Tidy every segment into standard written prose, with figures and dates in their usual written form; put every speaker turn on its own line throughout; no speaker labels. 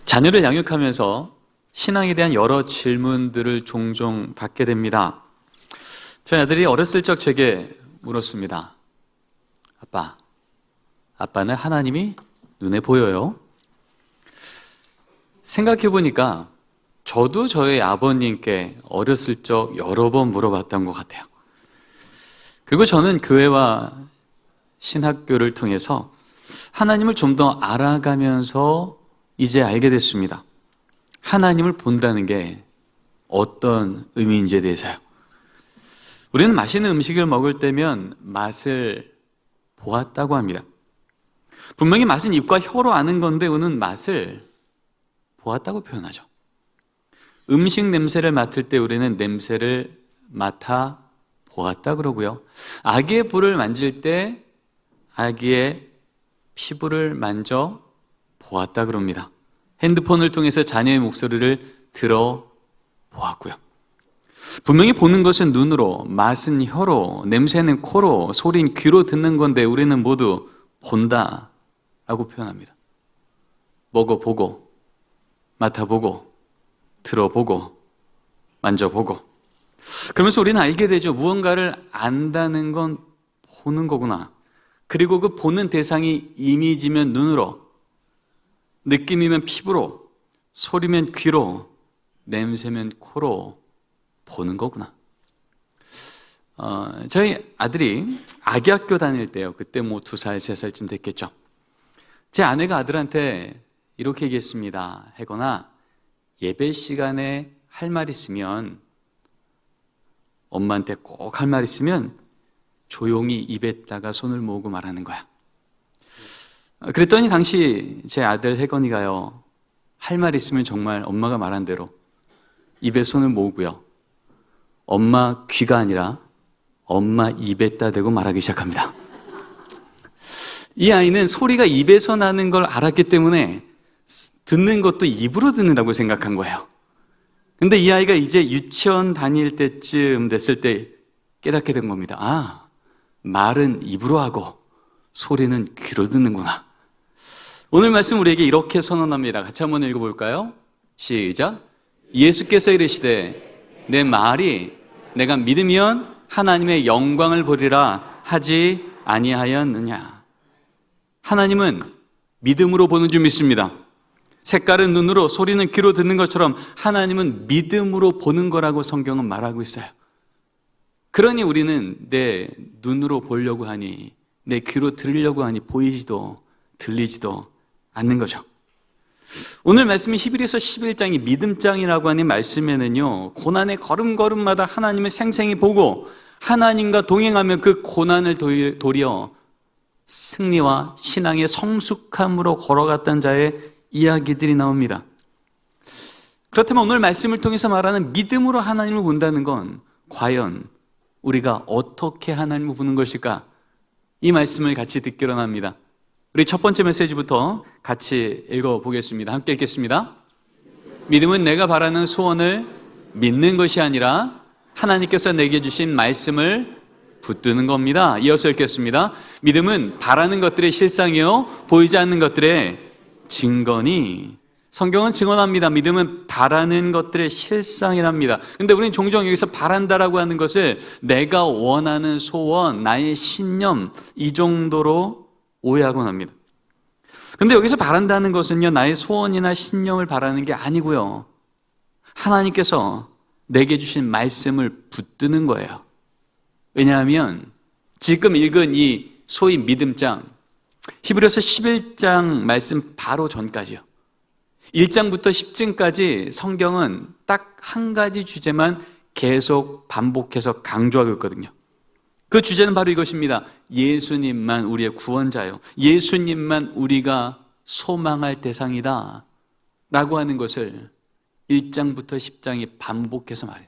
자녀를 양육하면서 신앙에 대한 여러 질문들을 종종 받게 됩니다. 저희 아들이 어렸을 적 제게 물었습니다. 아빠는 하나님이 눈에 보여요? 생각해 보니까 저도 저희 아버님께 어렸을 적 여러 번 물어봤던 것 같아요. 그리고 저는 교회와 신학교를 통해서 하나님을 좀 더 알아가면서 이제 알게 됐습니다. 하나님을 본다는 게 어떤 의미인지에 대해서요. 우리는 맛있는 음식을 먹을 때면 맛을 보았다고 합니다. 분명히 맛은 입과 혀로 아는 건데 우리는 맛을 보았다고 표현하죠. 음식 냄새를 맡을 때 우리는 냄새를 맡아 보았다 그러고요. 아기의 볼을 만질 때 아기의 피부를 만져 보았다 그럽니다. 핸드폰을 통해서 자녀의 목소리를 들어 보았고요. 분명히 보는 것은 눈으로, 맛은 혀로, 냄새는 코로, 소리는 귀로 듣는 건데 우리는 모두 본다라고 표현합니다. 먹어보고, 맡아보고, 들어보고, 만져보고. 그러면서 우리는 알게 되죠. 무언가를 안다는 건 보는 거구나. 그리고 그 보는 대상이 이미지면 눈으로, 느낌이면 피부로, 소리면 귀로, 냄새면 코로 보는 거구나. 저희 아들이 아기 학교 다닐 때요. 그때 2살, 3살쯤 됐겠죠. 제 아내가 아들한테 이렇게 얘기했습니다. 하거나 예배 시간에 할 말 있으면 엄마한테 꼭 할 말 있으면 조용히 입에다가 손을 모으고 말하는 거야. 그랬더니 당시 제 아들 혜건이가요. 할 말 있으면 정말 엄마가 말한 대로 입에 손을 모으고요. 엄마 귀가 아니라 엄마 입에다 대고 말하기 시작합니다. 이 아이는 소리가 입에서 나는 걸 알았기 때문에 듣는 것도 입으로 듣는다고 생각한 거예요. 근데 이 아이가 이제 유치원 다닐 때쯤 됐을 때 깨닫게 된 겁니다. 말은 입으로 하고 소리는 귀로 듣는구나. 오늘 말씀 우리에게 이렇게 선언합니다. 같이 한번 읽어볼까요? 시작. 예수께서 이르시되 내 말이 내가 믿으면 하나님의 영광을 보리라 하지 아니하였느냐. 하나님은 믿음으로 보는 줄 믿습니다. 색깔은 눈으로, 소리는 귀로 듣는 것처럼 하나님은 믿음으로 보는 거라고 성경은 말하고 있어요. 그러니 우리는 내 눈으로 보려고 하니, 내 귀로 들으려고 하니 보이지도 들리지도 않는 거죠. 오늘 말씀이 히브리서 11장이 믿음장이라고 하는 말씀에는요, 고난의 걸음걸음마다 하나님을 생생히 보고 하나님과 동행하며 그 고난을 도리어 승리와 신앙의 성숙함으로 걸어갔던 자의 이야기들이 나옵니다. 그렇다면 오늘 말씀을 통해서 말하는 믿음으로 하나님을 본다는 건 과연 우리가 어떻게 하나님을 보는 것일까? 이 말씀을 같이 듣기로 합니다. 우리 첫 번째 메시지부터 같이 읽어보겠습니다. 함께 읽겠습니다. 믿음은 내가 바라는 소원을 믿는 것이 아니라 하나님께서 내게 주신 말씀을 붙드는 겁니다. 이어서 읽겠습니다. 믿음은 바라는 것들의 실상이요 보이지 않는 것들의 증거니. 성경은 증언합니다. 믿음은 바라는 것들의 실상이랍니다. 근데 우리는 종종 여기서 바란다라고 하는 것을 내가 원하는 소원, 나의 신념 이 정도로 오해하곤 합니다. 근데 여기서 바란다는 것은요, 나의 소원이나 신념을 바라는 게 아니고요, 하나님께서 내게 주신 말씀을 붙드는 거예요. 왜냐하면 지금 읽은 이 소위 믿음장, 히브리서 11장 말씀 바로 전까지요, 1장부터 10장까지 성경은 딱 한 가지 주제만 계속 반복해서 강조하고 있거든요. 그 주제는 바로 이것입니다. 예수님만 우리의 구원자요, 예수님만 우리가 소망할 대상이다 라고 하는 것을 1장부터 10장이 반복해서 말해요.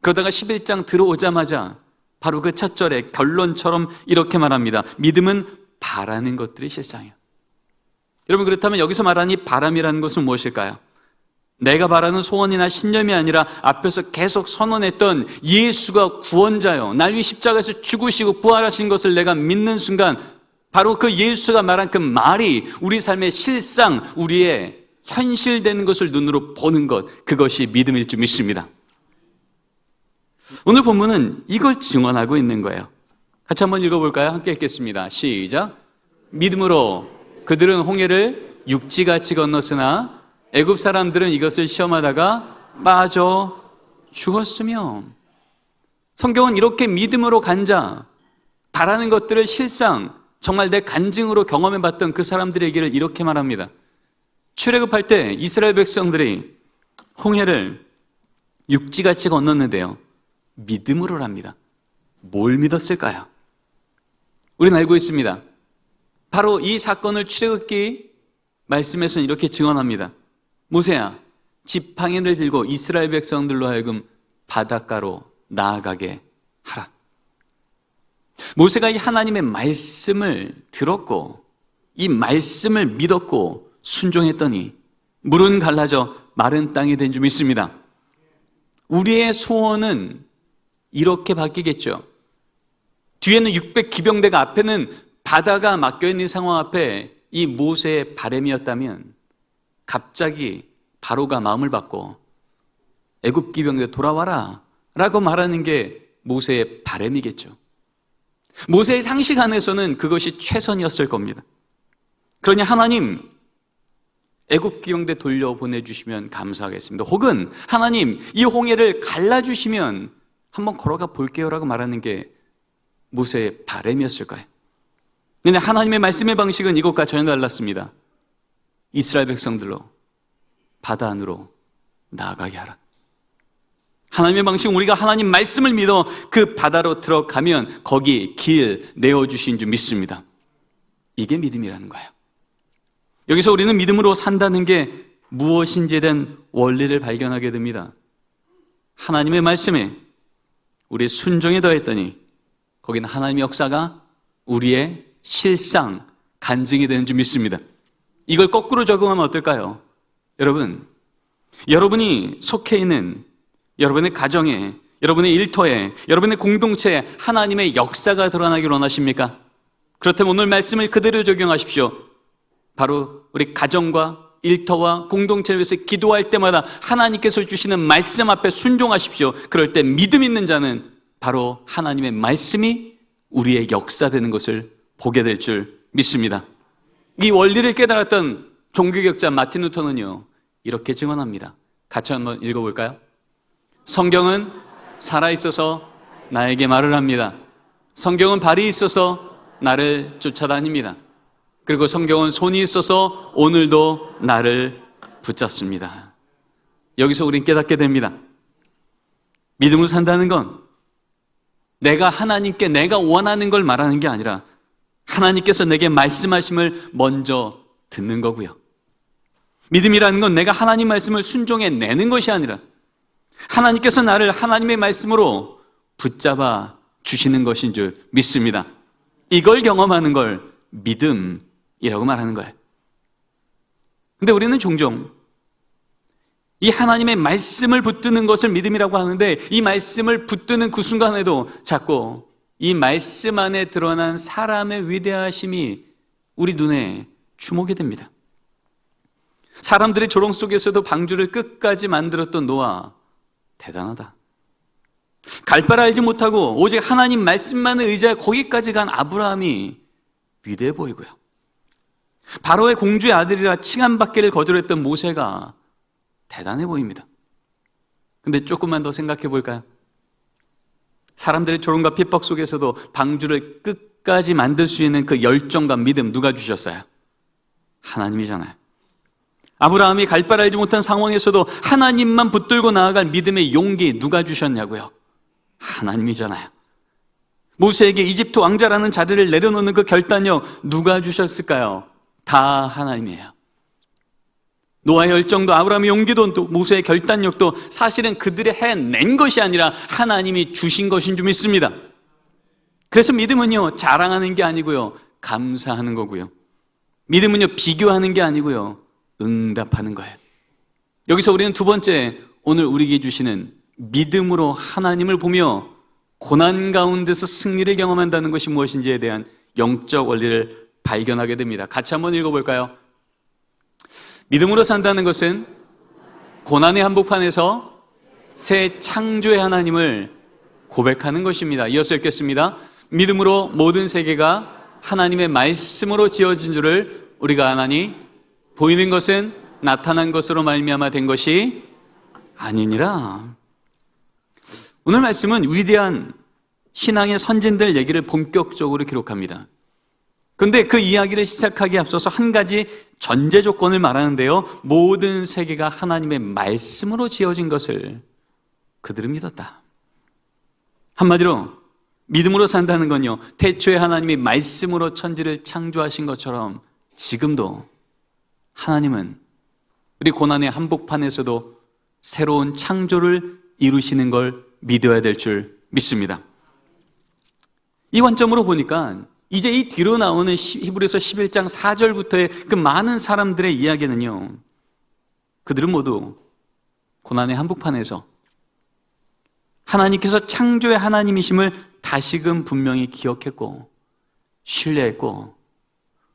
그러다가 11장 들어오자마자 바로 그 첫 절에 결론처럼 이렇게 말합니다. 믿음은 바라는 것들이 실상이에요. 여러분, 그렇다면 여기서 말하는 이 바람이라는 것은 무엇일까요? 내가 바라는 소원이나 신념이 아니라 앞에서 계속 선언했던 예수가 구원자요, 날 위해 십자가에서 죽으시고 부활하신 것을 내가 믿는 순간 바로 그 예수가 말한 그 말이 우리 삶의 실상, 우리의 현실되는 것을 눈으로 보는 것, 그것이 믿음일 줄 믿습니다. 오늘 본문은 이걸 증언하고 있는 거예요. 같이 한번 읽어볼까요? 함께 읽겠습니다. 시작. 믿음으로 그들은 홍해를 육지같이 건넜으나 애굽 사람들은 이것을 시험하다가 빠져 죽었으며. 성경은 이렇게 믿음으로 간자, 바라는 것들을 실상 정말 내 간증으로 경험해봤던 그 사람들에게를 이렇게 말합니다. 출애굽할 때 이스라엘 백성들이 홍해를 육지같이 건넜는데요, 믿음으로랍니다. 뭘 믿었을까요? 우리는 알고 있습니다. 바로 이 사건을 출애굽기 말씀에서는 이렇게 증언합니다. 모세야, 지팡이를 들고 이스라엘 백성들로 하여금 바닷가로 나아가게 하라. 모세가 이 하나님의 말씀을 들었고 이 말씀을 믿었고 순종했더니 물은 갈라져 마른 땅이 된 줄 믿습니다. 우리의 소원은 이렇게 바뀌겠죠. 뒤에는 600 기병대가, 앞에는 바다가 막혀있는 상황 앞에 이 모세의 바람이었다면 갑자기 바로가 마음을 받고 애굽 기병대 돌아와라 라고 말하는 게 모세의 바람이겠죠. 모세의 상식 안에서는 그것이 최선이었을 겁니다. 그러니 하나님, 애굽 기병대 돌려보내주시면 감사하겠습니다. 혹은 하나님, 이 홍해를 갈라주시면 한번 걸어가 볼게요 라고 말하는 게 모세의 바람이었을까요? 근데 하나님의 말씀의 방식은 이것과 전혀 달랐습니다. 이스라엘 백성들로 바다 안으로 나아가게 하라. 하나님의 방식은 우리가 하나님 말씀을 믿어 그 바다로 들어가면 거기 길 내어주신 줄 믿습니다. 이게 믿음이라는 거예요. 여기서 우리는 믿음으로 산다는 게 무엇인지에 대한 원리를 발견하게 됩니다. 하나님의 말씀에 우리의 순종에 더했더니 거기는 하나님의 역사가 우리의 실상, 간증이 되는 줄 믿습니다. 이걸 거꾸로 적용하면 어떨까요? 여러분, 여러분이 속해 있는 여러분의 가정에, 여러분의 일터에, 여러분의 공동체에 하나님의 역사가 드러나길 원하십니까? 그렇다면 오늘 말씀을 그대로 적용하십시오. 바로 우리 가정과 일터와 공동체를 위해서 기도할 때마다 하나님께서 주시는 말씀 앞에 순종하십시오. 그럴 때 믿음 있는 자는 바로 하나님의 말씀이 우리의 역사되는 것을 보게 될 줄 믿습니다. 이 원리를 깨달았던 종교개혁자 마틴 루터는요, 이렇게 증언합니다. 같이 한번 읽어볼까요? 성경은 살아있어서 나에게 말을 합니다. 성경은 발이 있어서 나를 쫓아다닙니다. 그리고 성경은 손이 있어서 오늘도 나를 붙잡습니다. 여기서 우린 깨닫게 됩니다. 믿음으로 산다는 건 내가 하나님께 내가 원하는 걸 말하는 게 아니라 하나님께서 내게 말씀하심을 먼저 듣는 거고요. 믿음이라는 건 내가 하나님 말씀을 순종해내는 것이 아니라 하나님께서 나를 하나님의 말씀으로 붙잡아 주시는 것인 줄 믿습니다. 이걸 경험하는 걸 믿음이라고 말하는 거예요. 근데 우리는 종종 이 하나님의 말씀을 붙드는 것을 믿음이라고 하는데 이 말씀을 붙드는 그 순간에도 자꾸 이 말씀 안에 드러난 사람의 위대하심이 우리 눈에 주목이 됩니다. 사람들의 조롱 속에서도 방주를 끝까지 만들었던 노아, 대단하다. 갈 바를 알지 못하고 오직 하나님 말씀만을 의지해 거기까지 간 아브라함이 위대해 보이고요. 바로의 공주의 아들이라 칭함받기를 거절했던 모세가 대단해 보입니다. 근데 조금만 더 생각해 볼까요? 사람들의 조롱과 핍박 속에서도 방주를 끝까지 만들 수 있는 그 열정과 믿음 누가 주셨어요? 하나님이잖아요. 아브라함이 갈 바를 알지 못한 상황에서도 하나님만 붙들고 나아갈 믿음의 용기 누가 주셨냐고요? 하나님이잖아요. 모세에게 이집트 왕자라는 자리를 내려놓는 그 결단력 누가 주셨을까요? 다 하나님이에요. 노아의 열정도 아브라함의 용기도 또 모세의 결단력도 사실은 그들이 해낸 것이 아니라 하나님이 주신 것인 줄 믿습니다. 그래서 믿음은요, 자랑하는 게 아니고요, 감사하는 거고요. 믿음은요, 비교하는 게 아니고요, 응답하는 거예요. 여기서 우리는 두 번째, 오늘 우리에게 주시는 믿음으로 하나님을 보며 고난 가운데서 승리를 경험한다는 것이 무엇인지에 대한 영적 원리를 발견하게 됩니다. 같이 한번 읽어볼까요? 믿음으로 산다는 것은 고난의 한복판에서 새 창조의 하나님을 고백하는 것입니다. 이어서 읽겠습니다. 믿음으로 모든 세계가 하나님의 말씀으로 지어진 줄을 우리가 아나니 보이는 것은 나타난 것으로 말미암아 된 것이 아니니라. 오늘 말씀은 위대한 신앙의 선진들 얘기를 본격적으로 기록합니다. 그런데 그 이야기를 시작하기에 앞서서 한 가지 전제 조건을 말하는데요. 모든 세계가 하나님의 말씀으로 지어진 것을 그들은 믿었다. 한마디로 믿음으로 산다는 건요, 태초에 하나님이 말씀으로 천지를 창조하신 것처럼 지금도 하나님은 우리 고난의 한복판에서도 새로운 창조를 이루시는 걸 믿어야 될 줄 믿습니다. 이 관점으로 보니까 이제 이 뒤로 나오는 히브리서 11장 4절부터의 그 많은 사람들의 이야기는요, 그들은 모두 고난의 한복판에서 하나님께서 창조의 하나님이심을 다시금 분명히 기억했고 신뢰했고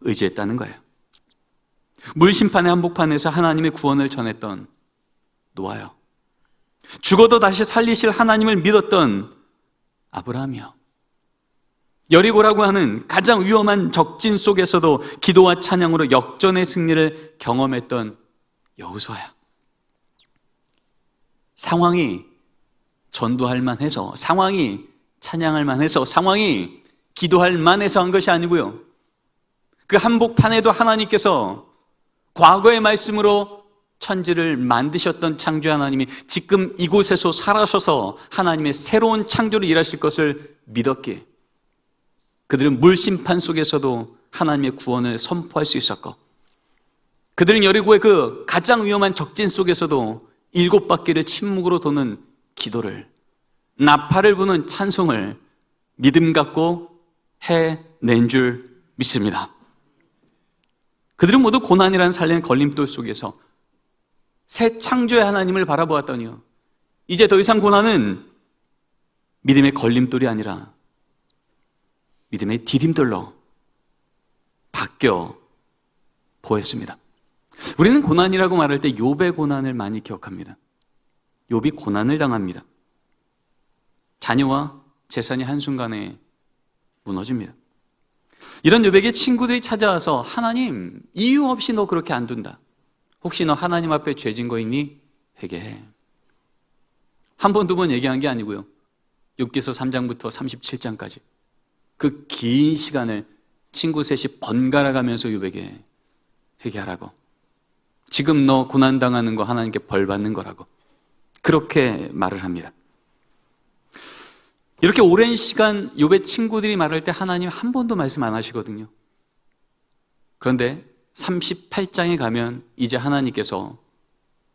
의지했다는 거예요. 물심판의 한복판에서 하나님의 구원을 전했던 노아요, 죽어도 다시 살리실 하나님을 믿었던 아브라함이요, 여리고라고 하는 가장 위험한 적진 속에서도 기도와 찬양으로 역전의 승리를 경험했던 여호수아야. 상황이 전도할 만해서, 상황이 찬양할 만해서, 상황이 기도할 만해서 한 것이 아니고요, 그 한복판에도 하나님께서 과거의 말씀으로 천지를 만드셨던 창조 하나님이 지금 이곳에서 살아서서 하나님의 새로운 창조를 일하실 것을 믿었기에 그들은 물심판 속에서도 하나님의 구원을 선포할 수 있었고, 그들은 여리고의 그 가장 위험한 적진 속에서도 7바퀴를 침묵으로 도는 기도를, 나팔을 부는 찬송을 믿음 갖고 해낸 줄 믿습니다. 그들은 모두 고난이라는 살린 걸림돌 속에서 새 창조의 하나님을 바라보았더니요, 이제 더 이상 고난은 믿음의 걸림돌이 아니라 믿음의 디딤돌로 바뀌어 보였습니다. 우리는 고난이라고 말할 때 욥의 고난을 많이 기억합니다. 욥이 고난을 당합니다. 자녀와 재산이 한순간에 무너집니다. 이런 욥에게 친구들이 찾아와서 하나님, 이유 없이 너 그렇게 안 둔다. 혹시 너 하나님 앞에 죄진 거 있니? 회개해. 한 번, 두 번 얘기한 게 아니고요, 욥기서 3장부터 37장까지 그 긴 시간을 친구 셋이 번갈아 가면서 욥에게 회개하라고, 지금 너 고난당하는 거 하나님께 벌 받는 거라고 그렇게 말을 합니다. 이렇게 오랜 시간 욥의 친구들이 말할 때 하나님 한 번도 말씀 안 하시거든요. 그런데 38장에 가면 이제 하나님께서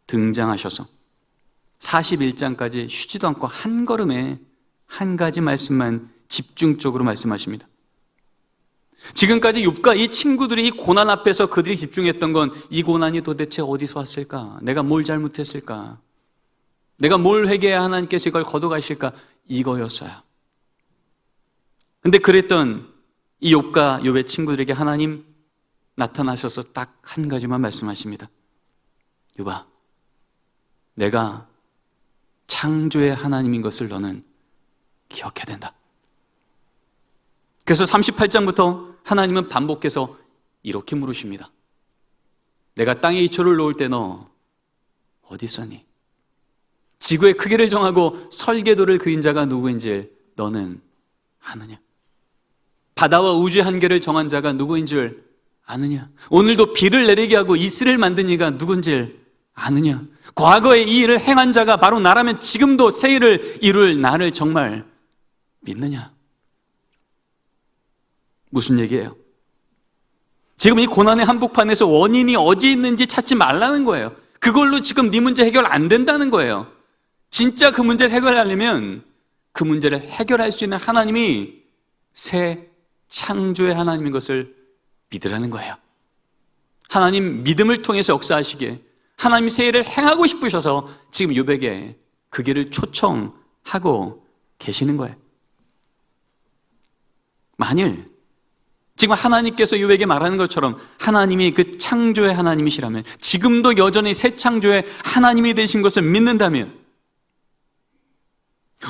등장하셔서 41장까지 쉬지도 않고 한 걸음에 한 가지 말씀만 집중적으로 말씀하십니다. 지금까지 욥과 이 친구들이 이 고난 앞에서 그들이 집중했던 건 이 고난이 도대체 어디서 왔을까? 내가 뭘 잘못했을까? 내가 뭘 회개해야 하나님께서 이걸 걷어가실까? 이거였어요. 근데 그랬던 이 욥과 욥의 친구들에게 하나님 나타나셔서 딱 한 가지만 말씀하십니다. 욥아, 내가 창조의 하나님인 것을 너는 기억해야 된다. 그래서 38장부터 하나님은 반복해서 이렇게 물으십니다. 내가 땅에 이초를 놓을 때 너 어디 있었니? 지구의 크기를 정하고 설계도를 그린 자가 누구인지 너는 아느냐? 바다와 우주의 한계를 정한 자가 누구인 줄 아느냐? 오늘도 비를 내리게 하고 이슬을 만든 이가 누군지 아느냐? 과거에 이 일을 행한 자가 바로 나라면 지금도 새 일을 이룰 나를 정말 믿느냐? 무슨 얘기예요? 지금 이 고난의 한복판에서 원인이 어디 있는지 찾지 말라는 거예요. 그걸로 지금 네 문제 해결 안 된다는 거예요. 진짜 그 문제를 해결하려면 그 문제를 해결할 수 있는 하나님이 새 창조의 하나님인 것을 믿으라는 거예요. 하나님 믿음을 통해서 역사하시기에 하나님 새 일을 행하고 싶으셔서 지금 욥에게 그 길을 초청하고 계시는 거예요. 만일 지금 하나님께서 욥에게 말하는 것처럼 하나님이 그 창조의 하나님이시라면, 지금도 여전히 새 창조의 하나님이 되신 것을 믿는다면,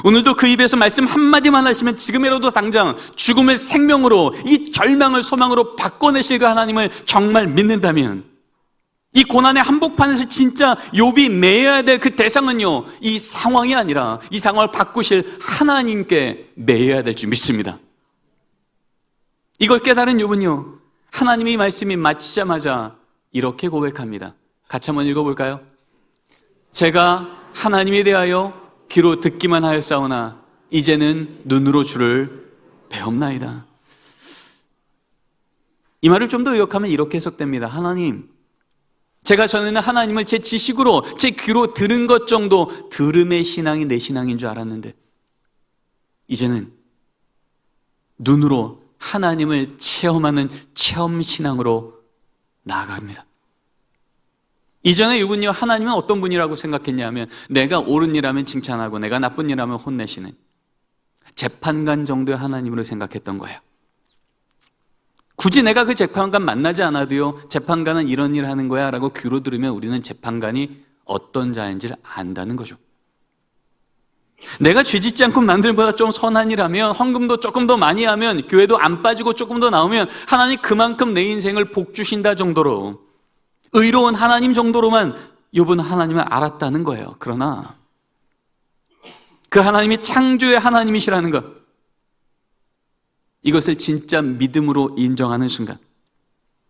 오늘도 그 입에서 말씀 한마디만 하시면 지금이라도 당장 죽음을 생명으로, 이 절망을 소망으로 바꿔내실 그 하나님을 정말 믿는다면, 이 고난의 한복판에서 진짜 욥이 매여야 될 그 대상은요, 이 상황이 아니라 이 상황을 바꾸실 하나님께 매여야 될 줄 믿습니다. 이걸 깨달은 욥은요, 하나님의 말씀이 마치자마자 이렇게 고백합니다. 같이 한번 읽어볼까요? 제가 하나님에 대하여 귀로 듣기만 하였사오나 이제는 눈으로 주를 배옵나이다. 이 말을 좀 더 의역하면 이렇게 해석됩니다. 하나님, 제가 전에는 하나님을 제 지식으로, 제 귀로 들은 것 정도 들음의 신앙이 내 신앙인 줄 알았는데, 이제는 눈으로 하나님을 체험하는 체험 신앙으로 나아갑니다. 이전에 욥은요, 하나님은 어떤 분이라고 생각했냐면, 내가 옳은 일하면 칭찬하고 내가 나쁜 일하면 혼내시는 재판관 정도의 하나님으로 생각했던 거예요. 굳이 내가 그 재판관 만나지 않아도요, 재판관은 이런 일 하는 거야 라고 귀로 들으면 우리는 재판관이 어떤 자인지를 안다는 거죠. 내가 죄짓지 않고 남들보다 좀 선한 일 하면, 헌금도 조금 더 많이 하면, 교회도 안 빠지고 조금 더 나오면 하나님 그만큼 내 인생을 복 주신다 정도로, 의로운 하나님 정도로만 욥은 하나님을 알았다는 거예요. 그러나 그 하나님이 창조의 하나님이시라는 것, 이것을 진짜 믿음으로 인정하는 순간,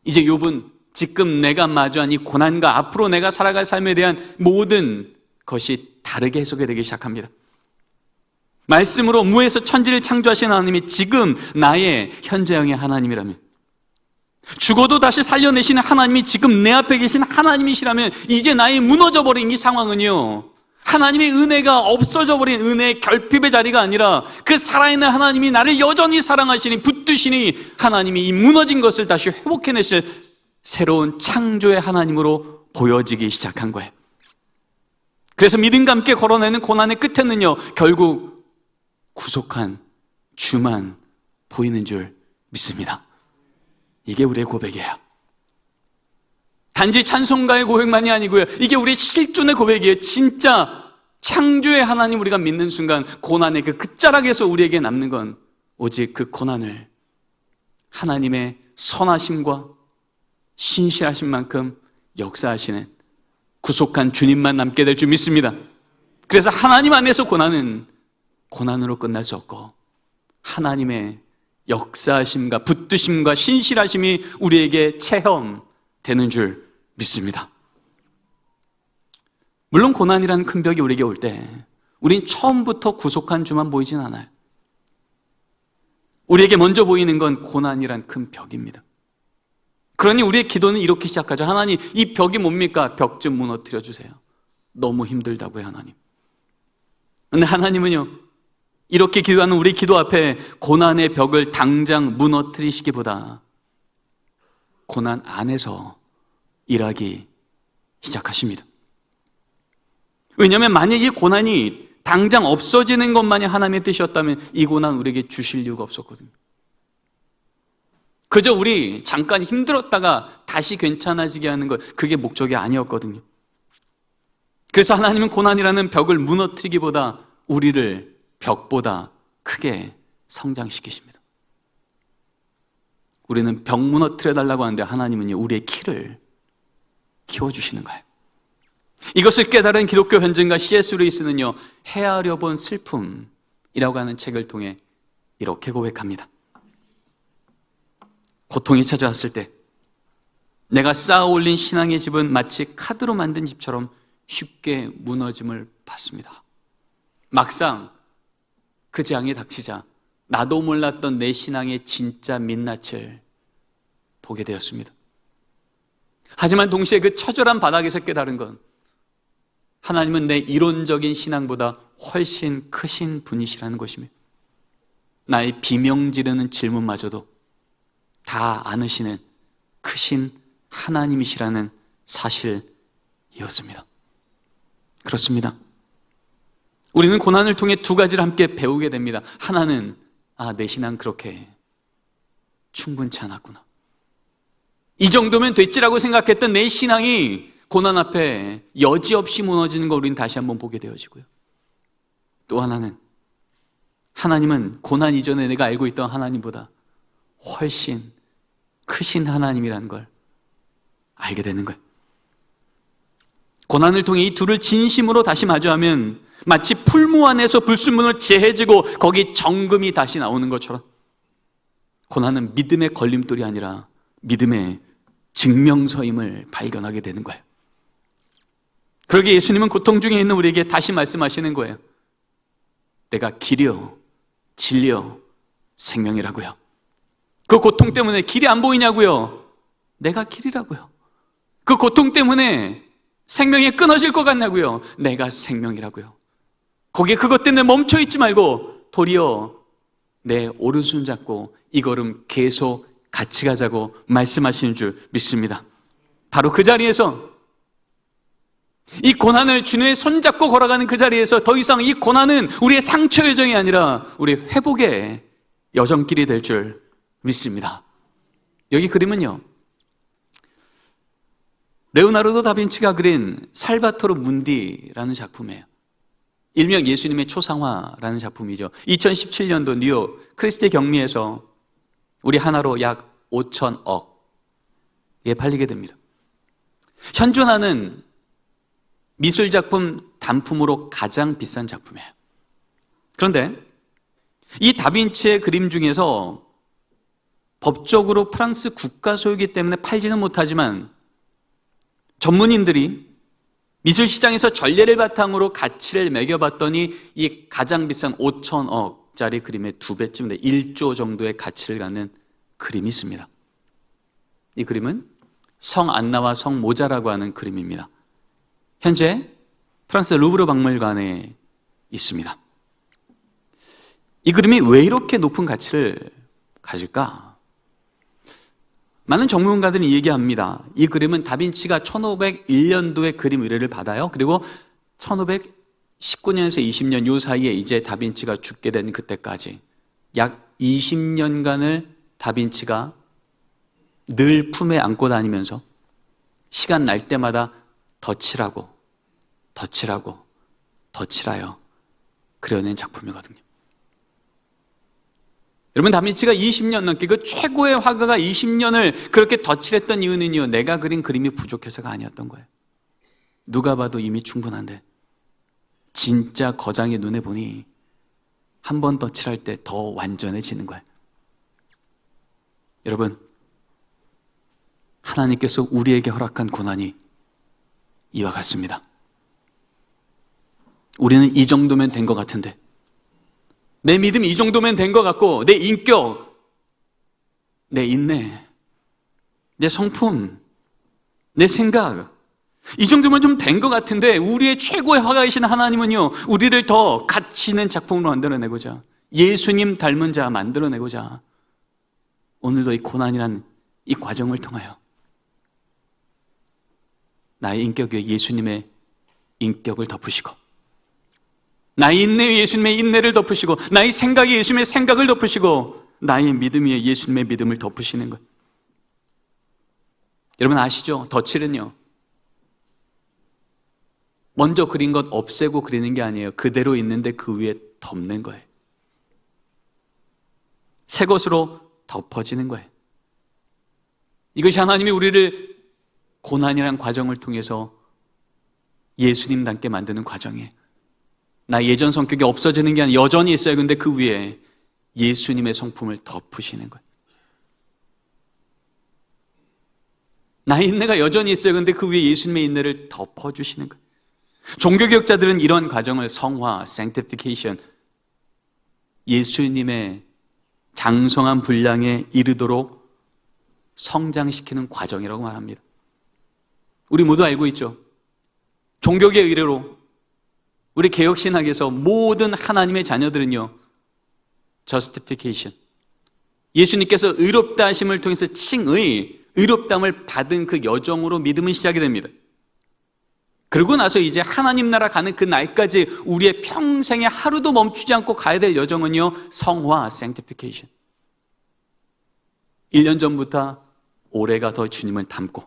이제 욥은 지금 내가 마주한 이 고난과 앞으로 내가 살아갈 삶에 대한 모든 것이 다르게 해석이 되기 시작합니다. 말씀으로 무에서 천지를 창조하신 하나님이 지금 나의 현재형의 하나님이라면, 죽어도 다시 살려내시는 하나님이 지금 내 앞에 계신 하나님이시라면, 이제 나의 무너져버린 이 상황은요, 하나님의 은혜가 없어져버린 은혜의 결핍의 자리가 아니라 그 살아있는 하나님이 나를 여전히 사랑하시니 붙드시니 하나님이 이 무너진 것을 다시 회복해내실 새로운 창조의 하나님으로 보여지기 시작한 거예요. 그래서 믿음과 함께 걸어내는 고난의 끝에는요, 결국 구속한 주만 보이는 줄 믿습니다. 이게 우리의 고백이에요. 단지 찬송가의 고백만이 아니고요, 이게 우리의 실존의 고백이에요. 진짜 창조의 하나님 우리가 믿는 순간, 고난의 그 끝자락에서 우리에게 남는 건 오직 그 고난을 하나님의 선하심과 신실하신 만큼 역사하시는 구속한 주님만 남게 될 줄 믿습니다. 그래서 하나님 안에서 고난은 고난으로 끝날 수 없고, 하나님의 역사하심과 붙드심과 신실하심이 우리에게 체험되는 줄 믿습니다. 물론 고난이라는 큰 벽이 우리에게 올 때 우린 처음부터 구속한 주만 보이진 않아요. 우리에게 먼저 보이는 건 고난이란 큰 벽입니다. 그러니 우리의 기도는 이렇게 시작하죠. 하나님, 이 벽이 뭡니까? 벽 좀 무너뜨려 주세요. 너무 힘들다고요, 하나님. 근데 하나님은요, 이렇게 기도하는 우리 기도 앞에 고난의 벽을 당장 무너뜨리시기보다 고난 안에서 일하기 시작하십니다. 왜냐하면 만약 이 고난이 당장 없어지는 것만이 하나님의 뜻이었다면 이 고난 우리에게 주실 이유가 없었거든요. 그저 우리 잠깐 힘들었다가 다시 괜찮아지게 하는 것, 그게 목적이 아니었거든요. 그래서 하나님은 고난이라는 벽을 무너뜨리기보다 우리를 벽보다 크게 성장시키십니다. 우리는 벽 무너뜨려달라고 하는데 하나님은요, 우리의 키를 키워주시는 거예요. 이것을 깨달은 기독교 현증가 C.S. 루이스는요, 헤아려 본 슬픔이라고 하는 책을 통해 이렇게 고백합니다. 고통이 찾아왔을 때 내가 쌓아 올린 신앙의 집은 마치 카드로 만든 집처럼 쉽게 무너짐을 봤습니다. 막상 그 재앙이 닥치자 나도 몰랐던 내 신앙의 진짜 민낯을 보게 되었습니다. 하지만 동시에 그 처절한 바닥에서 깨달은 건, 하나님은 내 이론적인 신앙보다 훨씬 크신 분이시라는 것이며, 나의 비명 지르는 질문마저도 다 아시는 크신 하나님이시라는 사실이었습니다. 그렇습니다. 우리는 고난을 통해 두 가지를 함께 배우게 됩니다. 하나는, 내 신앙 그렇게 해. 충분치 않았구나. 이 정도면 됐지라고 생각했던 내 신앙이 고난 앞에 여지없이 무너지는 걸 우리는 다시 한번 보게 되어지고요. 또 하나는 하나님은 고난 이전에 내가 알고 있던 하나님보다 훨씬 크신 하나님이라는 걸 알게 되는 거예요. 고난을 통해 이 둘을 진심으로 다시 마주하면 마치 풀무 안에서 불순물을 제해지고 거기 정금이 다시 나오는 것처럼 고난은 믿음의 걸림돌이 아니라 믿음의 증명서임을 발견하게 되는 거예요. 그러기에 예수님은 고통 중에 있는 우리에게 다시 말씀하시는 거예요. 내가 길이요 진리요 생명이라고요. 그 고통 때문에 길이 안 보이냐고요? 내가 길이라고요. 그 고통 때문에 생명이 끊어질 것 같냐고요? 내가 생명이라고요. 거기에 그것 때문에 멈춰 있지 말고 도리어 내 오른손 잡고 이 걸음 계속 같이 가자고 말씀하시는 줄 믿습니다. 바로 그 자리에서 이 고난을 주님의 손잡고 걸어가는 그 자리에서 더 이상 이 고난은 우리의 상처 여정이 아니라 우리의 회복의 여정길이 될 줄 믿습니다. 여기 그림은요, 레오나르도 다빈치가 그린 살바토르 문디라는 작품이에요. 일명 예수님의 초상화라는 작품이죠. 2017년도 뉴욕 크리스티 경미에서 우리 하나로 약 5천억에 팔리게 됩니다. 현존하는 미술작품 단품으로 가장 비싼 작품이에요. 그런데 이 다빈치의 그림 중에서 법적으로 프랑스 국가 소유이기 때문에 팔지는 못하지만 전문인들이 미술시장에서 전례를 바탕으로 가치를 매겨봤더니 이 가장 비싼 5천억짜리 그림의 2배쯤 돼 1조 정도의 가치를 갖는 그림이 있습니다. 이 그림은 성 안나와 성 모자라고 하는 그림입니다. 현재 프랑스 루브르 박물관에 있습니다. 이 그림이 왜 이렇게 높은 가치를 가질까? 많은 전문가들이 얘기합니다. 이 그림은 다빈치가 1501년도에 그림 의뢰를 받아요. 그리고 1519년에서 20년 요 사이에 이제 다빈치가 죽게 된 그때까지 약 20년간을 다빈치가 늘 품에 안고 다니면서 시간 날 때마다 덧칠하고 덧칠하고 덧칠하여 그려낸 작품이거든요. 여러분, 다빈치가 20년 넘게 그 최고의 화가가 20년을 그렇게 덧칠했던 이유는요, 내가 그린 그림이 부족해서가 아니었던 거예요. 누가 봐도 이미 충분한데 진짜 거장의 눈에 보니 한 번 덧칠할 때 더 완전해지는 거예요. 여러분, 하나님께서 우리에게 허락한 고난이 이와 같습니다. 우리는 이 정도면 된 것 같은데, 내 믿음이 이 정도면 된 것 같고, 내 인격, 내 인내, 내 성품, 내 생각, 이 정도면 좀 된 것 같은데 우리의 최고의 화가이신 하나님은요, 우리를 더 가치 있는 작품으로 만들어내고자, 예수님 닮은 자 만들어내고자 오늘도 이 고난이란 이 과정을 통하여 나의 인격 위에 예수님의 인격을 덮으시고, 나의 인내 위에 예수님의 인내를 덮으시고, 나의 생각 위에 예수님의 생각을 덮으시고, 나의 믿음 위에 예수님의 믿음을 덮으시는 것. 여러분 아시죠? 덧칠은요, 먼저 그린 것 없애고 그리는 게 아니에요. 그대로 있는데 그 위에 덮는 거예요. 새 것으로 덮어지는 거예요. 이것이 하나님이 우리를 고난이라는 과정을 통해서 예수님 닮게 만드는 과정이에요. 나 예전 성격이 없어지는 게 아니라 여전히 있어요. 근데 그 위에 예수님의 성품을 덮으시는 거예요. 나의 인내가 여전히 있어요. 근데 그 위에 예수님의 인내를 덮어주시는 거예요. 종교개혁자들은 이런 과정을 성화, sanctification, 예수님의 장성한 분량에 이르도록 성장시키는 과정이라고 말합니다. 우리 모두 알고 있죠? 종교계 의례로 우리 개혁신학에서 모든 하나님의 자녀들은요, justification, 예수님께서 의롭다 하심을 통해서 칭의, 의롭다함을 받은 그 여정으로 믿음은 시작이 됩니다. 그러고 나서 이제 하나님 나라 가는 그 날까지 우리의 평생에 하루도 멈추지 않고 가야 될 여정은요, 성화, sanctification. 1년 전부터 올해가 더 주님을 닮고,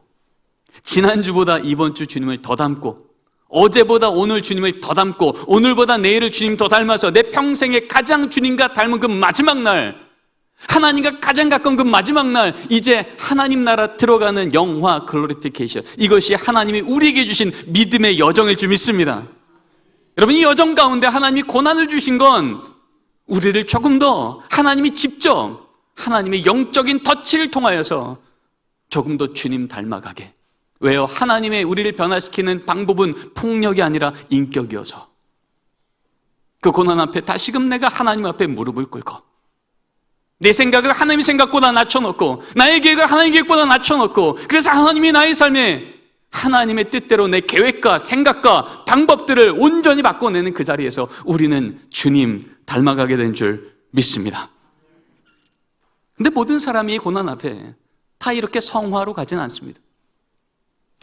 지난주보다 이번 주 주님을 더 닮고, 어제보다 오늘 주님을 더 닮고, 오늘보다 내일을 주님 더 닮아서 내 평생에 가장 주님과 닮은 그 마지막 날, 하나님과 가장 가까운 그 마지막 날, 이제 하나님 나라 들어가는 영화 글로리피케이션, 이것이 하나님이 우리에게 주신 믿음의 여정일 줄 믿습니다. 여러분, 이 여정 가운데 하나님이 고난을 주신 건 우리를 조금 더 하나님이 직접 하나님의 영적인 터치를 통하여서 조금 더 주님 닮아가게. 왜요? 하나님의 우리를 변화시키는 방법은 폭력이 아니라 인격이어서, 그 고난 앞에 다시금 내가 하나님 앞에 무릎을 꿇고, 내 생각을 하나님의 생각보다 낮춰놓고, 나의 계획을 하나님의 계획보다 낮춰놓고, 그래서 하나님이 나의 삶에 하나님의 뜻대로 내 계획과 생각과 방법들을 온전히 바꿔내는 그 자리에서 우리는 주님 닮아가게 된 줄 믿습니다. 근데 모든 사람이 고난 앞에 다 이렇게 성화로 가진 않습니다.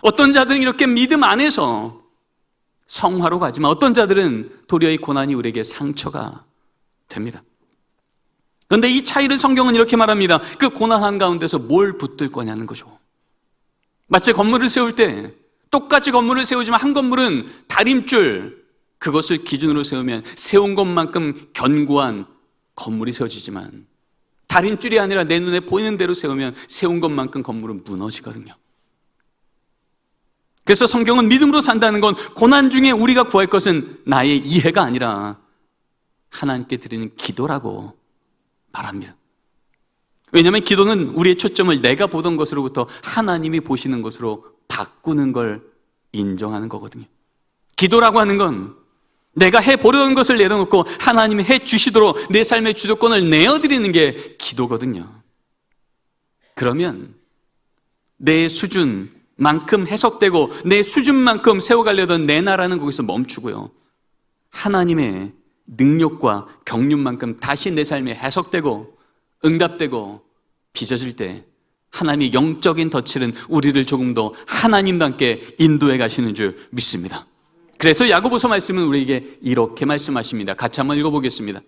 어떤 자들은 이렇게 믿음 안에서 성화로 가지만 어떤 자들은 도리어 이 고난이 우리에게 상처가 됩니다. 그런데 이 차이를 성경은 이렇게 말합니다. 그 고난 한가운데서 뭘 붙들 거냐는 거죠. 마치 건물을 세울 때 똑같이 건물을 세우지만 한 건물은 다림줄, 그것을 기준으로 세우면 세운 것만큼 견고한 건물이 세워지지만, 다림줄이 아니라 내 눈에 보이는 대로 세우면 세운 것만큼 건물은 무너지거든요. 그래서 성경은 믿음으로 산다는 건 고난 중에 우리가 구할 것은 나의 이해가 아니라 하나님께 드리는 기도라고 말합니다. 왜냐하면 기도는 우리의 초점을 내가 보던 것으로부터 하나님이 보시는 것으로 바꾸는 걸 인정하는 거거든요. 기도라고 하는 건 내가 해보려는 것을 내려놓고 하나님이 해주시도록 내 삶의 주도권을 내어드리는 게 기도거든요. 그러면 내 수준만큼 해석되고 내 수준만큼 세워가려던 내 나라는 거기서 멈추고요, 하나님의 능력과 경륜만큼 다시 내 삶에 해석되고 응답되고 빚어질 때 하나님의 영적인 덫은 우리를 조금 더 하나님답게 인도해 가시는 줄 믿습니다. 그래서 야고보서 말씀은 우리에게 이렇게 말씀하십니다. 같이 한번 읽어보겠습니다.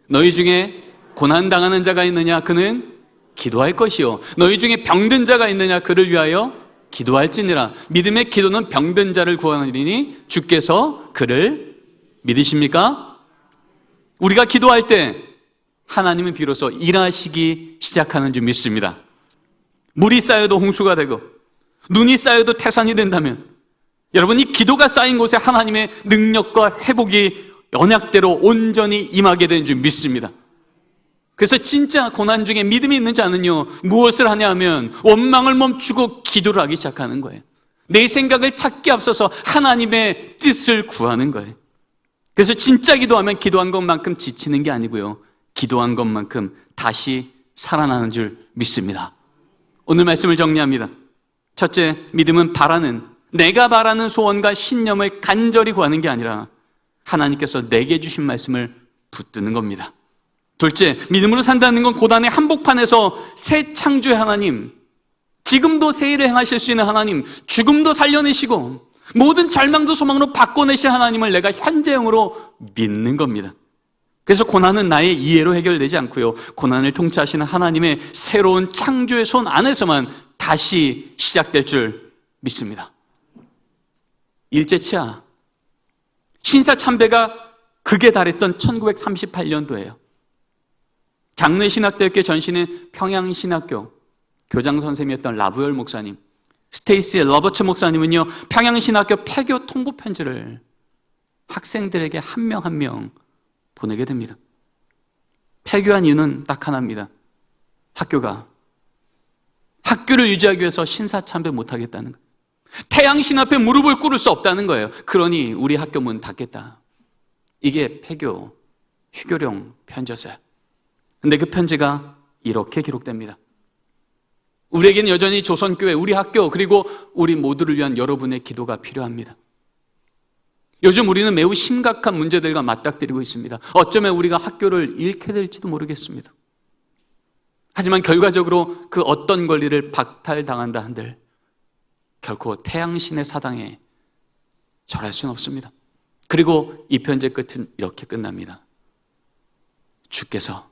너희 중에 고난당하는 자가 있느냐? 그는 기도할 것이요. 너희 중에 병든 자가 있느냐? 그를 위하여 기도할지니라. 믿음의 기도는 병든 자를 구하느니 주께서 그를 믿으십니까? 우리가 기도할 때 하나님은 비로소 일하시기 시작하는 줄 믿습니다. 물이 쌓여도 홍수가 되고 눈이 쌓여도 태산이 된다면, 여러분, 이 기도가 쌓인 곳에 하나님의 능력과 회복이 언약대로 온전히 임하게 되는 줄 믿습니다. 그래서 진짜 고난 중에 믿음이 있는 자는요, 무엇을 하냐 하면 원망을 멈추고 기도를 하기 시작하는 거예요. 내 생각을 찾기 앞서서 하나님의 뜻을 구하는 거예요. 그래서 진짜 기도하면 기도한 것만큼 지치는 게 아니고요, 기도한 것만큼 다시 살아나는 줄 믿습니다. 오늘 말씀을 정리합니다. 첫째, 믿음은 내가 바라는 소원과 신념을 간절히 구하는 게 아니라 하나님께서 내게 주신 말씀을 붙드는 겁니다. 둘째, 믿음으로 산다는 건 고난의 한복판에서 새 창조의 하나님, 지금도 새 일을 행하실 수 있는 하나님, 죽음도 살려내시고 모든 절망도 소망으로 바꿔내실 하나님을 내가 현재형으로 믿는 겁니다. 그래서 고난은 나의 이해로 해결되지 않고요, 고난을 통치하시는 하나님의 새로운 창조의 손 안에서만 다시 시작될 줄 믿습니다. 일제치하 신사참배가 극에 달했던 1938년도예요. 장례신학대학교 전신인 평양신학교 교장선생님이었던 라부열 목사님, 스테이시 러버츠 목사님은요, 평양신학교 폐교 통보 편지를 학생들에게 한 명 한 명 보내게 됩니다. 폐교한 이유는 딱 하나입니다. 학교를 유지하기 위해서 신사참배 못하겠다는 거예요. 태양신 앞에 무릎을 꿇을 수 없다는 거예요. 그러니 우리 학교 문 닫겠다. 이게 폐교 휴교령 편지였어요. 근데 그 편지가 이렇게 기록됩니다. 우리에게는 여전히 조선교회, 우리 학교, 그리고 우리 모두를 위한 여러분의 기도가 필요합니다. 요즘 우리는 매우 심각한 문제들과 맞닥뜨리고 있습니다. 어쩌면 우리가 학교를 잃게 될지도 모르겠습니다. 하지만 결과적으로 그 어떤 권리를 박탈당한다 한들 결코 태양신의 사당에 절할 수는 없습니다. 그리고 이 편지의 끝은 이렇게 끝납니다. 주께서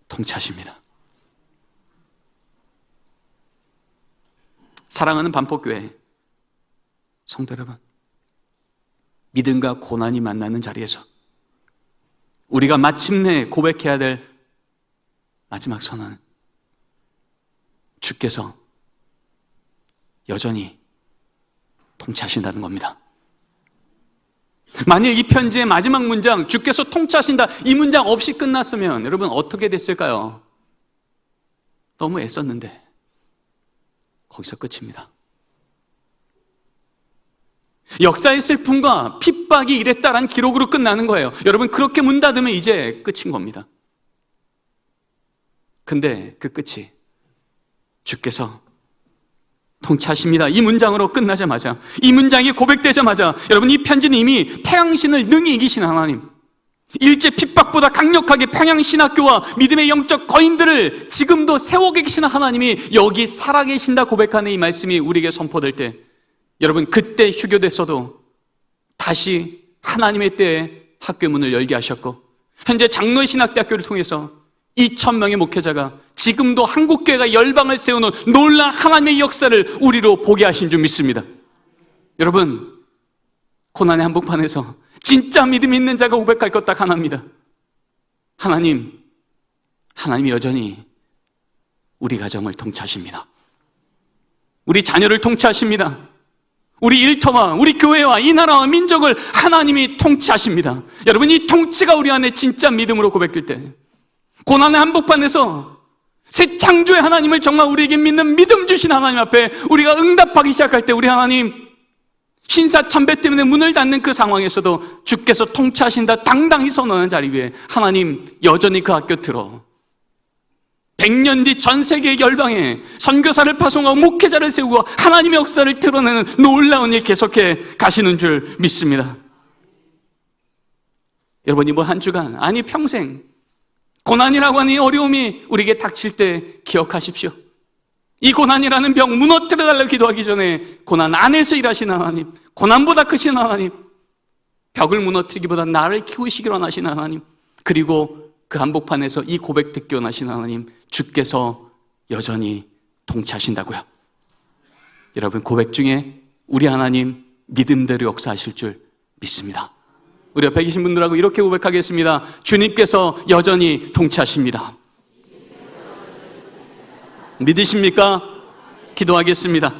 통치하십니다. 사랑하는 반포교회 성도 여러분, 믿음과 고난이 만나는 자리에서 우리가 마침내 고백해야 될 마지막 선언은 주께서 여전히 통치하신다는 겁니다. 만일 이 편지의 마지막 문장, 주께서 통치하신다, 이 문장 없이 끝났으면 여러분 어떻게 됐을까요? 너무 애썼는데 거기서 끝입니다. 역사의 슬픔과 핍박이 이랬다라는 기록으로 끝나는 거예요. 여러분, 그렇게 문 닫으면 이제 끝인 겁니다. 근데 그 끝이 주께서 통치하십니다, 이 문장으로 끝나자마자, 이 문장이 고백되자마자 여러분, 이 편지는 이미 태양신을 능히 이기신 하나님, 일제 핍박보다 강력하게 평양신학교와 믿음의 영적 거인들을 지금도 세워 계시는 하나님이 여기 살아계신다 고백하는 이 말씀이 우리에게 선포될 때, 여러분, 그때 휴교됐어도 다시 하나님의 때에 학교 문을 열게 하셨고, 현재 장로신학대학교를 통해서 2,000명의 목회자가 지금도 한국교회가 열방을 세우는 놀라운 하나님의 역사를 우리로 보게 하신 줄 믿습니다. 여러분, 고난의 한복판에서 진짜 믿음 있는 자가 고백할 것 딱 하나입니다. 하나님이 여전히 우리 가정을 통치하십니다. 우리 자녀를 통치하십니다. 우리 일터와 우리 교회와 이 나라와 민족을 하나님이 통치하십니다. 여러분, 이 통치가 우리 안에 진짜 믿음으로 고백될 때, 고난의 한복판에서 새 창조의 하나님을 정말 우리에게 믿는 믿음 주신 하나님 앞에 우리가 응답하기 시작할 때, 우리 하나님 신사참배 때문에 문을 닫는 그 상황에서도 주께서 통치하신다 당당히 선언하는 자리 위에 하나님 여전히 그 학교 들어 100년 뒤 전 세계 열방에 선교사를 파송하고 목회자를 세우고 하나님의 역사를 드러내는 놀라운 일 계속해 가시는 줄 믿습니다. 여러분, 이번 한 주간, 아니 평생 고난이라고 하는 이 어려움이 우리에게 닥칠 때 기억하십시오. 이 고난이라는 병 무너뜨려달라고 기도하기 전에 고난 안에서 일하시는 하나님, 고난보다 크신 하나님, 벽을 무너뜨리기보다 나를 키우시기로 원하시는 하나님, 그리고 그 한복판에서 이 고백 듣기 원하시는 하나님, 주께서 여전히 통치하신다고요. 여러분, 고백 중에 우리 하나님 믿음대로 역사하실 줄 믿습니다. 우리 옆에 계신 분들하고 이렇게 고백하겠습니다. 주님께서 여전히 통치하십니다. 믿으십니까? 기도하겠습니다.